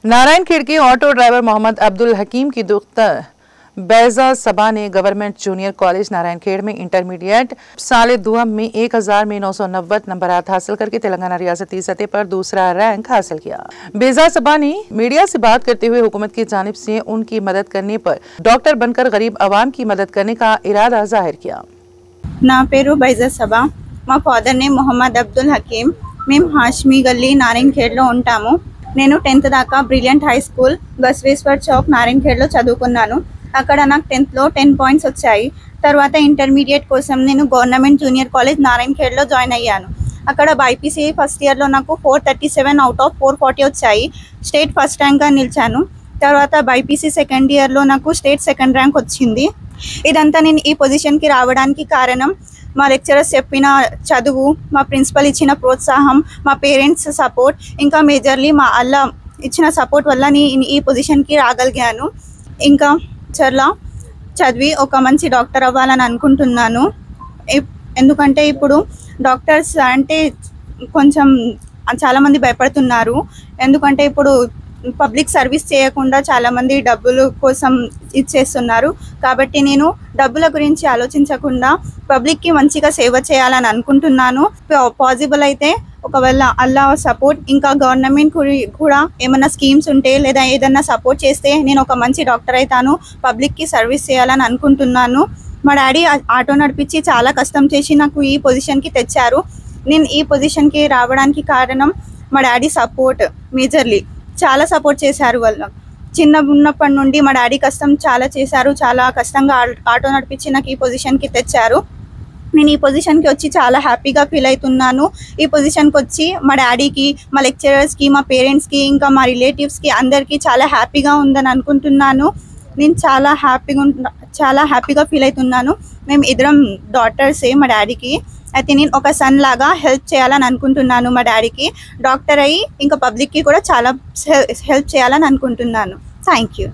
नारायणखेड़ के auto driver Mohammad Abdul हकीम की दुख्तर बैजा सबा ने गवर्नमेंट जूनियर कॉलेज नारायणखेड़ में इंटरमीडिएट साले दुआम में 1000 में 990 नंबरात हासिल करके तेलंगाना रियासती सतह पर दूसरा रैंक हासिल किया। बैजा सबा ने मीडिया से बात करते हुए हुकूमत की जानिब से उनकी मदद करने पर डॉक्टर बनकर गरीब आवाम की मदद करने का इरादा जाहिर किया। ना पेरू बैजा सबा, మా ఫాదర్ నేమ్ మొహమ్మద్ అబ్దుల్ హకీమ్। మేము హాష్మి గల్లీ నారాయణఖేడ్లో ఉంటాము। నేను 10th దాకా బ్రిలియంట్ హై స్కూల్ బస్వేశ్వర్ చౌక్ నారాయణఖేడ్లో చదువుకున్నాను। అక్కడ నాకు 10th లో 10 పాయింట్స్ వచ్చాయి। తర్వాత ఇంటర్మీడియట్ కోసం నేను గవర్నమెంట్ జూనియర్ కాలేజ్ నారాయణఖేడ్లో జాయిన్ అయ్యాను। అక్కడ బైపీసీ ఫస్ట్ ఇయర్లో నాకు 437 అవుట్ ఆఫ్ 440 వచ్చాయి। స్టేట్ ఫస్ట్ ర్యాంక్గా నిలిచాను। తర్వాత బైపీసీ సెకండ్ ఇయర్లో నాకు స్టేట్ సెకండ్ ర్యాంక్ వచ్చింది। ఇదంతా నేను ఈ పొజిషన్కి రావడానికి కారణం మా లెక్చరర్స్ చెప్పిన చదువు, మా ప్రిన్సిపల్ ఇచ్చిన ప్రోత్సాహం, మా పేరెంట్స్ సపోర్ట్, ఇంకా మేజర్లీ మా అల్లా ఇచ్చిన సపోర్ట్ వల్ల నేను ఈ పొజిషన్కి రాగలిగాను। ఇంకా చర్లా చదివి ఒక మంచి డాక్టర్ అవ్వాలని అనుకుంటున్నాను। ఎందుకంటే ఇప్పుడు డాక్టర్స్ అంటే కొంచెం చాలామంది భయపడుతున్నారు। ఎందుకంటే ఇప్పుడు పబ్లిక్ సర్వీస్ చేయకుండా చాలామంది డబ్బుల కోసం ఇచ్చేస్తున్నారు। కాబట్టి నేను డబ్బుల గురించి ఆలోచించకుండా పబ్లిక్కి మంచిగా సేవ చేయాలని అనుకుంటున్నాను। పాసిబుల్ అయితే ఒకవేళ అల్లా సపోర్ట్ ఇంకా గవర్నమెంట్ కూడా ఏమైనా స్కీమ్స్ ఉంటే లేదా ఏదైనా సపోర్ట్ చేస్తే నేను ఒక మంచి డాక్టర్ అవుతాను, పబ్లిక్కి సర్వీస్ చేయాలని అనుకుంటున్నాను। మా డాడీ ఆటో నడిపించి చాలా కష్టం చేసి నాకు ఈ పొజిషన్కి తెచ్చారు। నేను ఈ పొజిషన్కి రావడానికి కారణం మా డాడీ సపోర్ట్, మేజర్లీ చాలా సపోర్ట్ చేశారు। వాళ్ళు ఉన్నప్పటి నుండి మా డాడీ కష్టం చాలా చేశారు, చాలా కష్టంగా ఆటో నడిపించి నాకు ఈ పొజిషన్కి తెచ్చారు। నేను ఈ పొజిషన్కి వచ్చి చాలా హ్యాపీగా ఫీల్ అవుతున్నాను। ఈ పొజిషన్కి వచ్చి మా డాడీకి, మా లెక్చరర్స్కి, మా పేరెంట్స్కి, ఇంకా మా రిలేటివ్స్కి అందరికీ చాలా హ్యాపీగా ఉందని అనుకుంటున్నాను। నేను చాలా హ్యాపీగా ఫీల్ అవుతున్నాను। మేము ఇద్దరం డాటర్సే మా డాడీకి। అయితే నేను ఒక సన్ లాగా హెల్ప్ చేయాలని అనుకుంటున్నాను మా డాడీకి, డాక్టర్ అయ్యి ఇంకా పబ్లిక్కి కూడా చాలా హెల్ప్ చేయాలని అనుకుంటున్నాను। Thank you.